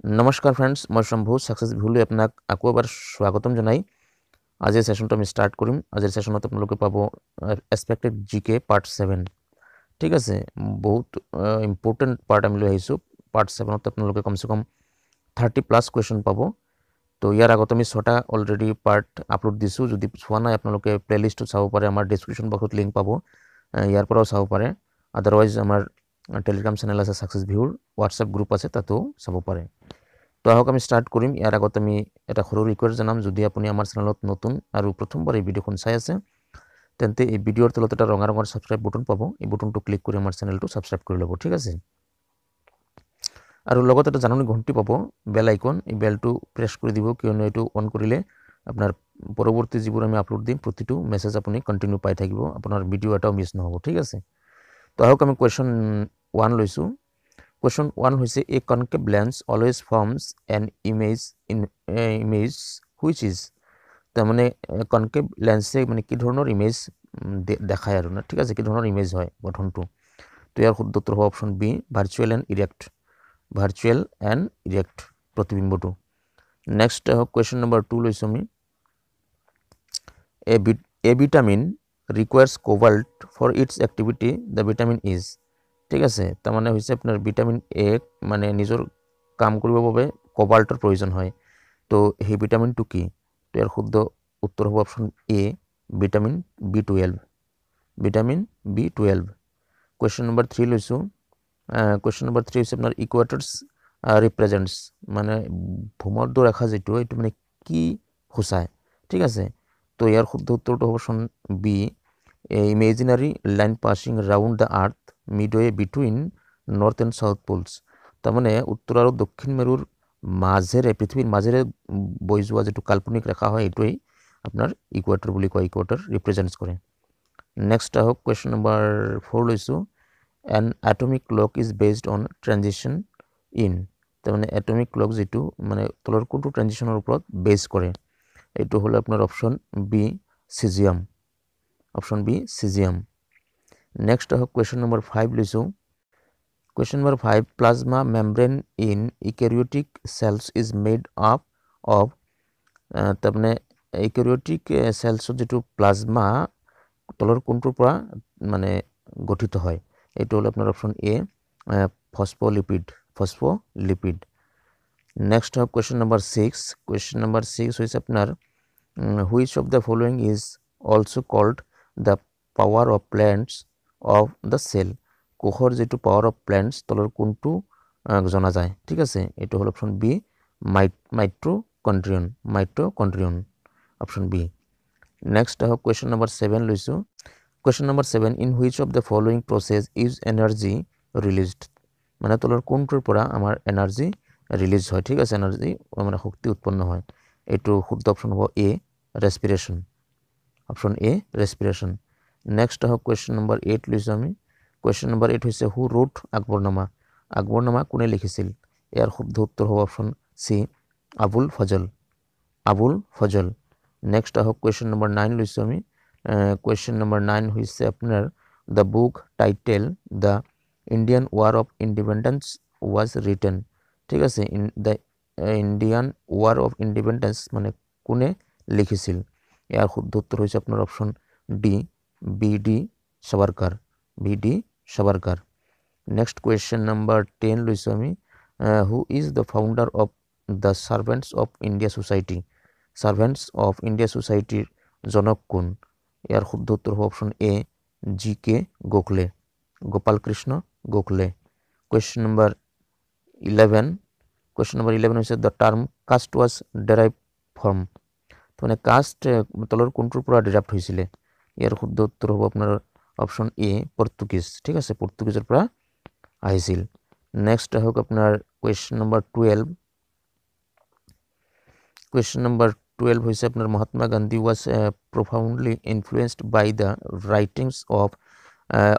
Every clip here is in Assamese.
নমস্কাৰ ফ্ৰেণ্ডছ, মই শম্ভু সাকসেছ ভিউলৈ আপোনাক আকৌ এবাৰ স্বাগতম জনাই আজিৰ সেশনটো আমি ষ্টাৰ্ট কৰিম। আজিৰ সেশনত আপোনালোকে পাব এক্সপেক্টেড জিকে পাৰ্ট 7। ঠিক আছে, বহুত ইম্পৰ্টেণ্ট পাৰ্ট আমি লৈ আহিছোঁ। পাৰ্ট 7ত আপোনালোকে কমসে কম 30+ কুৱেশ্যন পাব। তো ইয়াৰ আগত আমি 6টা অলৰেডি পাৰ্ট আপলোড দিছোঁ। যদি চোৱা নাই আপোনালোকে প্লেলিষ্টটো চাব পাৰে, আমাৰ ডিছক্ৰিপশ্যন বক্সত লিংক পাব, ইয়াৰ পৰাও চাব পাৰে। আদাৰৱাইজ আমাৰ টেলিগ্ৰাম চেনেল আছে সাকসেছ ভিউৰ, হোৱাটছএপ গ্ৰুপ আছে, তাতেও চাব পাৰে। তো আহক আমি ষ্টাৰ্ট কৰিম। ইয়াৰ আগত আমি এটা সৰু ৰিকুৱেষ্ট জনাম, যদি আপুনি আমাৰ চেনেলত নতুন আৰু প্ৰথমবাৰ এই ভিডিঅ'খন চাই আছে তেন্তে এই ভিডিঅ'ৰ তলত এটা ৰঙা ৰঙৰ ছাবস্ক্ৰাইব বটন পাব। এই বটনটো ক্লিক কৰি আমাৰ চেনেলটো ছাবস্ক্ৰাইব কৰি ল'ব, ঠিক আছে। আৰু লগত এটা জাননী ঘণ্টি পাব, বেল আইকন, এই বেলটো প্ৰেছ কৰি দিব, কিয়নো এইটো অন কৰিলে আপোনাৰ পৰৱৰ্তী যিবোৰ আমি আপলোড দিম প্ৰতিটো মেছেজ আপুনি কণ্টিনিউ পাই থাকিব, আপোনাৰ ভিডিঅ' এটাও মিছ নহ'ব, ঠিক আছে। তো আহক আমি কুৱেশ্যন 1 লৈছোঁ। Question 1 হৈছে a concave lens always forms an image which is, তাৰমানে কনকেভ লেন্সে মানে কি ধৰণৰ ইমেজ দেখায় আৰু না, ঠিক আছে, কি ধৰণৰ ইমেজ হয় গঠনটো। তো ইয়াৰ শুদ্ধ উত্তৰ হ'ব option B, virtual and erect. Virtual and erect প্ৰতিবিম্বটো। নেক্সট হওক কুৱেশ্যন নম্বৰ 2 লৈছোঁ আমি। A vitamin requires cobalt for its activity, the vitamin is. ঠিক আছে, তাৰমানে হৈছে আপোনাৰ ভিটামিন এ মানে নিজৰ কাম কৰিবৰ বাবে কোবাল্টৰ প্ৰয়োজন হয়। তো সেই ভিটামিনটো কি? তো ইয়াৰ শুদ্ধ উত্তৰ হ'ব অপশ্যন এ, vitamin B12। Vitamin B12। Question number 3 লৈছোঁ। কুৱেশ্যন নম্বৰ 3 হৈছে আপোনাৰ ইকুৱেটৰ্ছ ৰিপ্ৰেজেণ্টছ, মানে ভূমধ্য ৰেখা যিটো, এইটো মানে কি সূচায়, ঠিক আছে। তো ইয়াৰ শুদ্ধ উত্তৰটো হ'ব option B, imaginary line passing round the earth midway between north and south poles. তাৰমানে উত্তৰ আৰু দক্ষিণ মেৰুৰ মাজেৰে, পৃথিৱীৰ মাজেৰে বৈ যোৱা যিটো কাল্পনিক ৰেখা হয়, এইটোৱেই আপোনাৰ ইকুৱেটৰ বুলি কয়, ইকুৱেটৰ ৰিপ্ৰেজেণ্টছ কৰে। নেক্সট আহক কুৱেশ্যন নম্বৰ 4 লৈছোঁ। An atomic clock is based on transition in, তাৰমানে এটমিক ক্লক যিটো মানে তলৰ কোনটো ট্ৰেনজিশ্যনৰ ওপৰত বেছ কৰে, এইটো হ'ল আপোনাৰ option B, caesium. Option B, caesium. Next আহক কুৱেশ্যন নম্বৰ 5 লৈছোঁ। Question number 5, plasma membrane in eukaryotic cells is made up of, তাৰমানে ইউকেৰিওটিক চেলছত যিটো প্লাজমা তলৰ কোনটোৰ পৰা মানে গঠিত হয়, এইটো হ'ল আপোনাৰ option A, phospholipid. Phospholipid. Next হওক কুৱেশ্যন নম্বৰ 6। কুৱেশ্যন নম্বৰ 6 হৈছে আপোনাৰ which of the following is also' called the power of plants of the cell. কোষৰ যিটো পাৱাৰ অফ প্লেণ্টছ তলৰ কোনটো জনা যায়, ঠিক আছে, এইটো হ'ল option B, mitochondrion. Mitochondrion, option B. Next আহক কুৱেশ্যন নম্বৰ 7 লৈছোঁ। Question number 7, in which of the following process is energy released, মানে তলৰ কোনটোৰ পৰা আমাৰ এনাৰ্জি ৰিলিজ হয়, ঠিক আছে, এনাৰ্জি মানে শক্তি উৎপন্ন হয়। এইটো শুদ্ধ অপশ্যন হ'ব A, respiration. Option A, respiration. Next আহক কুৱেশ্যন নম্বৰ 8 লৈছোঁ আমি। কুৱেশ্যন নম্বৰ 8 হৈছে হু ৰোট আকবৰনামা। আকবৰনামা কোনে লিখিছিল? ইয়াৰ শুদ্ধ উত্তৰ হ'ব option C, Abul Fazal. Abul Fazal. Next আহক কুৱেশ্যন নম্বৰ 9 লৈছোঁ আমি। কুৱেশ্যন নম্বৰ 9 হৈছে আপোনাৰ the book title the Indian war of independence was written, ঠিক আছে, the Indian war of independence মানে কোনে লিখিছিল? ইয়াৰ শুদ্ধ উত্তৰ হৈছে আপোনাৰ option D, V D. Savarkar. V D. Savarkar. Next question number 10 লৈছোঁ আমি। Who is the founder of the servants of India society. ছাৰ্ভেণ্টছ of India ছ'চাইটিৰ জনক কোন? ইয়াৰ শুদ্ধ উত্তৰ হ'ব option A, G K. Gokhale. Gopal Krishna Gokhale. Question number 11। Question number 11 হৈছে the term caste was derive from, মানে কাষ্ট তলৰ কোনটোৰ পৰা ডেৰাইভ হৈছিলে? ইয়াৰ শুদ্ধ উত্তৰ হ'ব আপোনাৰ অপশ্যন এ, পৰ্তুগীজ, ঠিক আছে, পৰ্তুগীজৰ পৰা আহিছিল। নেক্সট আহক আপোনাৰ কুৱেশ্যন নম্বৰ 12। কুৱেশ্যন নম্বৰ 12 হৈছে আপোনাৰ Mahatma Gandhi was profoundly influenced by the writings of,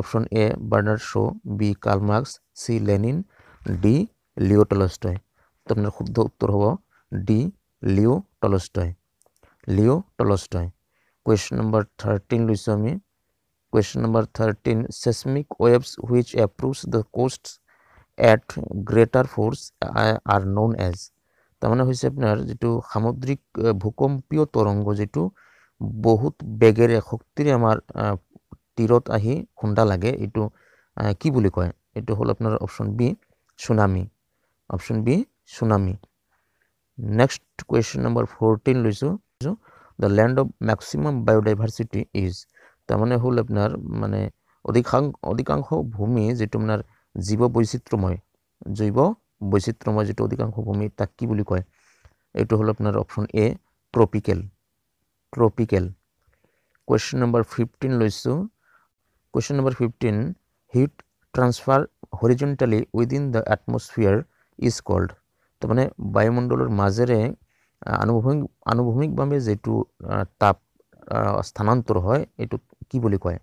option A, Bernard Shaw', B, Karl Marx, C, Lenin, D, Leo' Tolstoy. তো আপোনাৰ শুদ্ধ উত্তৰ হ'ব D, Leo' Tolstoy. Leo' Tolstoy. Question number 13 লৈছোঁ আমি। Question number 13, seismic waves which approach the coast at greater force are known as তাৰমানে হৈছে আপোনাৰ যেটো সামুদ্ৰিক ভূকম্পীয় তৰংগ যেটো বহুত বেগেৰে শক্তিৰে আমাৰ তীৰত আহি খুন্দা লাগে এটো কি বুলি কয় এটো হল আপোনাৰ option B tsunami option B tsunami next question number 14 লইছো the land of maximum biodiversity is তাৰমানে হল আপোনাৰ মানে অধিকাংশ ভূমি যেটো আপোনাৰ জীৱ বৈচিত্ৰ্যময় যেটো অধিকাংশ ভূমি তাক কি বুলি কয় এটো হল আপোনাৰ option A tropical question number 15 লইছো question number 15 heat transfer horizontally within the atmosphere is called তাৰমানে বায়ুমণ্ডলৰ মাজেৰে আনুভূমিকভাৱে যেটো তাপ স্থানান্তৰ হয় এটো কি বুলি কয়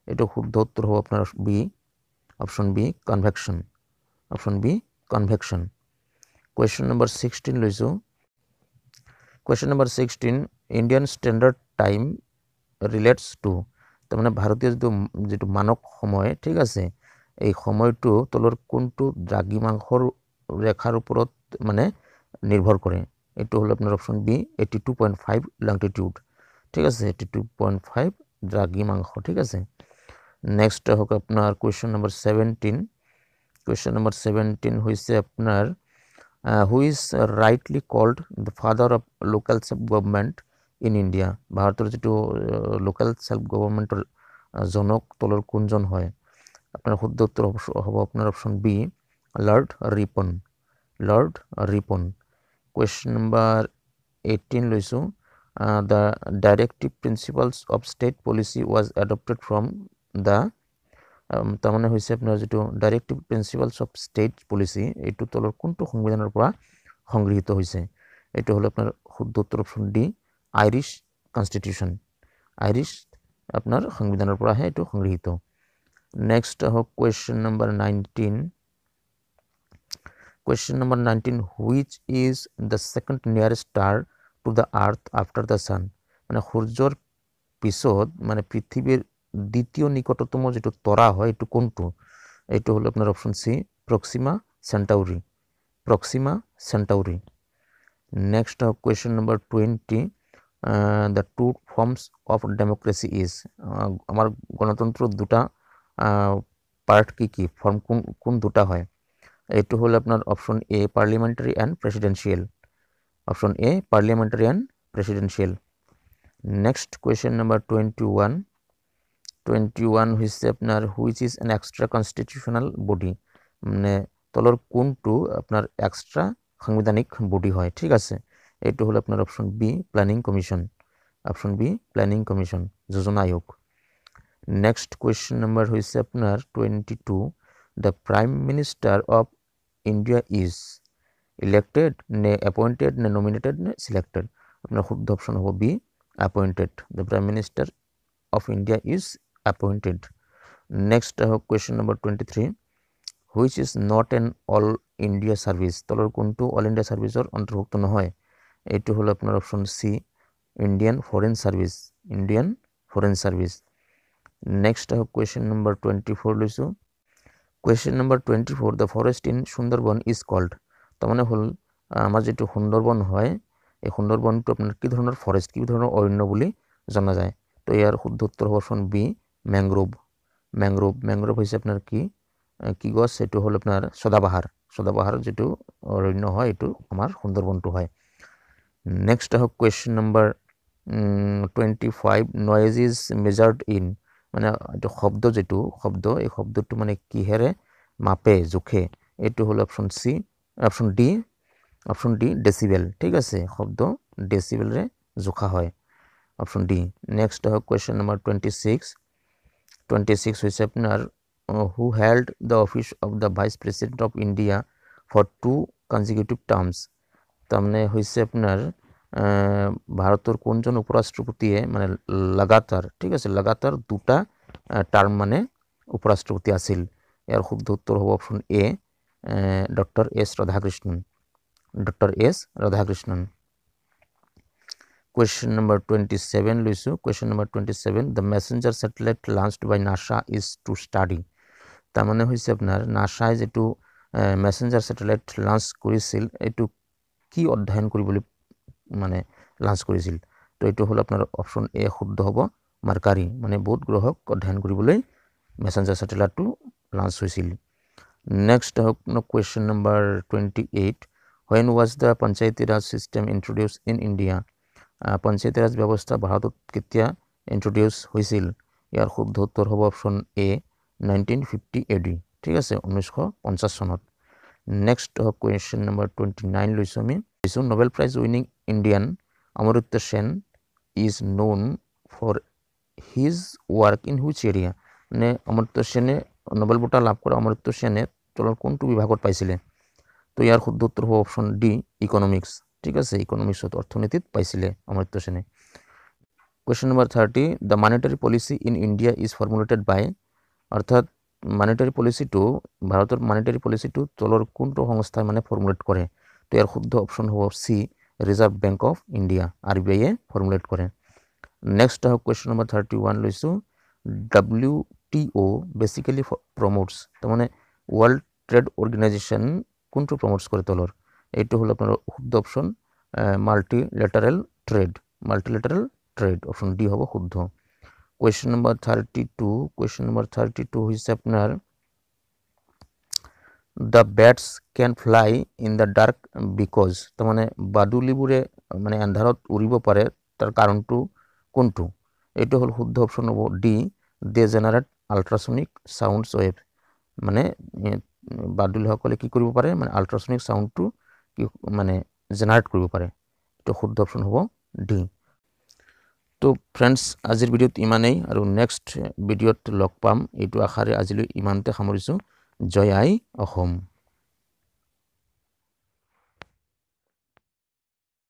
এটো শুদ্ধ উত্তৰ হ'ব আপোনাৰ B option B convection option B convection question number 16 লইছো question number 16 Indian standard time relates to তাৰমানে ভাৰতীয় যেটো মানক সময় ঠিক আছে এই সময়টো তলৰ কোনটো দ্ৰাঘিমাংশৰ ৰেখাৰ ওপৰত মানে নিৰ্ভৰ কৰে এটো হল আপোনাৰ অপশন বি 82.5 লংটিটিউড ঠিক আছে 82.5 দ্ৰাঘিমাংশ ঠিক আছে নেক্সট হক আপোনাৰ কোয়েশ্চন নাম্বাৰ 17 কোয়েশ্চন নাম্বাৰ 17 হৈছে আপোনাৰ who is rightly called the father of local self government in India ভাৰতৰ যেটো লোকাল সেলফ গভৰ্নমেন্টৰ জনক তলৰ কোনজন হয় আপোনাৰ শুদ্ধ উত্তৰ হ'ব আপোনাৰ option B Lord Ripon question number 18 লইছো the directive principles of state policy was adopted from the তাৰমানে হৈছে আপোনাৰ যেটো ডাইৰেক্টিভ প্ৰিন্সিপালস অফ ষ্টেট পলিসি এটো তলৰ কোনটো সংবিধানৰ পৰা সংগৃহীত হৈছে এটো হল আপোনাৰ শুদ্ধ উত্তৰ অপশন ডি আইৰিশ কনস্টিটিউশন আইৰিশ আপোনাৰ সংবিধানৰ পৰা হে এটো সংগৃহীত next Haque question number 19 Question number 19 which is the second nearest star to the earth after the sun মানে সূৰ্যৰ পিছত মানে পৃথিৱীৰ দ্বিতীয় নিকটতম যেটো তৰা হয় এটো কোনটো এটো হল আপোনাৰ option C Proxima Centauri next question number 20 the two forms of democracy is আমার গণতন্ত্র দুটা পার্ট কি ফর্ম কোন দুটা হয় এটো হল আপনার option A parliamentary and presidential next question number 21 হইছে আপনার which is an extra constitutional body মানে তলৰ কোনটো আপনার এক্সট্রা সাংবিধানিক বডি হয় ঠিক আছে এটো হল আপনার অপশন বি প্ল্যানিং কমিশন যোজনা আয়োগ নেক্সট কোয়েশ্চন নাম্বার হইছে আপনার 22 the prime minister of India is elected appointed nominated selected আপনার শুদ্ধ অপশন হবে B appointed the prime minister of India is appointed next question number 23 which is not an all India service তলৰ কোনটো all India serviceৰ অন্তৰ্ভুক্ত নহয় এটো হল আপনার option C Indian foreign service next question number 24 লইছো question number 24 the forest in Sundarban is called তাৰমানে হল আমাৰ যেটো সুন্দৰবন হয় এই সুন্দৰবনটো আপোনাৰ কি ধৰণৰ ফৰেষ্ট কি ধৰণৰ অৰণ্য বুলি জনা যায় তো ইয়াৰ শুদ্ধ উত্তৰ হ'ব অপশন বি ম্যাংগ্ৰোভ হৈছে আপোনাৰ কি গছ এটো হল আপোনাৰ সদাবাহাৰ যেটো অৰণ্য হয় এটো আমাৰ সুন্দৰবনটো হয় next question number 25 noise is measured in মানে এটো শব্দ এই শব্দটো মানে কিহেৰে মাপে জোখে এটো হল অপশন ডি ডেসিবেল ঠিক আছে শব্দ ডেসিবেল ৰে জোখা হয় option D next question number 26 হইছে আপনার who held the office of the vice president of India for 2 consecutive terms তাৰমানে হইছে আপনাৰ ভাৰতেৰ কোনজন উপৰাষ্ট্ৰপতিয়ে মানে লাগাতাৰ দুটা টাৰ্ম মানে উপৰাষ্ট্ৰপতি আছিল ইয়াৰ শুদ্ধ উত্তৰ হ'ব অপশন এ ডক্টর এস Radhakrishnan question number 27 লইছো question number 27 the messenger satellite launched by NASA is to study তাৰমানে হইছে আপনাৰ নাসায় যেটো মেছেঞ্জাৰ ছেটেলাইট লঞ্চ কৰিছিল এইটো কি অধ্যয়ন কৰিবলৈ মানে লঞ্চ কৰিছিল তো এইটো হ'ল আপোনাৰ অপশ্যন এ শুদ্ধ হ'ব মাৰ্কাৰী মানে বুধ গ্ৰহক অধ্যয়ন কৰিবলৈ মেছেঞ্জাৰ ছেটেলাইটটো লঞ্চ হৈছিল নেক্সট হওক question number 28 when was the Panchayati Raj system introduced in India Panchayati Raj ব্যৱস্থা ভাৰতত কেতিয়া ইন্ট্ৰডিউস হৈছিল ইয়াৰ শুদ্ধ উত্তৰ হ'ব অপশ্যন এ 1950 AD ঠিক আছে 1950 চনত নেক্সট হওক কুৱেশ্যন নম্বৰ 29 লৈছো আমি Nobel prize winning Indian Amartya Sen is known for his work in which area মানে অমৰ্ত্য সেনে নোবেল বঁটা লাভ কৰা অমৰ্ত্য সেনে তলৰ কোনটো বিভাগত পাইছিলে তো ইয়াৰ শুদ্ধ উত্তৰ হ'ব অপশ্যন ডি ইকনমিক্স ঠিক আছে ইকনমিক্সত অৰ্থনীতিত পাইছিলে অমৰ্ত্য সেনে Question number 30 the monetary policy in India is formulated by অর্থাৎ monetary policy to ভারতের monetary policy to তলৰ কোনটো সংস্থাই মানে ফৰ্মুলেট কৰে তো ইয়াৰ শুদ্ধ অপশ্যন হ'ব C reserve bank of India RBI এ ফৰ্মুলেট কৰে নেক্সট হওক কুৱেশ্যন নম্বৰ 31 লৈছো WTO বেসিক্যালি প্ৰমোটস তাৰমানে ওয়াৰ্ল্ড ট্ৰেড অৰ্গানাইজেশন কোনটো প্ৰমোটস কৰে তলৰ এইটো হ'ল আপোনাৰ শুদ্ধ option multilateral trade option D হ'ব শুদ্ধ question number 32 হৈছে আপোনাৰ the bats can fly in the dark because তাৰ মানে বাদুলিবোৰে মানে আন্ধাৰত উৰিব পাৰে তাৰ কাৰণটো কোনটো এইটো হ'ল শুদ্ধ অপশ্যন হ'ব D they generate ultrasonic sound wave মানে বাদুলিসকলে কি কৰিব পাৰে মানে আল্ট্ৰাসনিক সাউন্ডটো মানে জেনাৰেট কৰিব পাৰে তো শুদ্ধ অপশ্যন হ'ব ডি তো ফ্ৰেন্ডস আজিৰ ভিডিঅ'ত ইমানেই আৰু নেক্সট ভিডিঅ'ত লগ পাম এইটো আশাৰে আজিলৈ ইমানতে সামৰিছো জয় আই অসম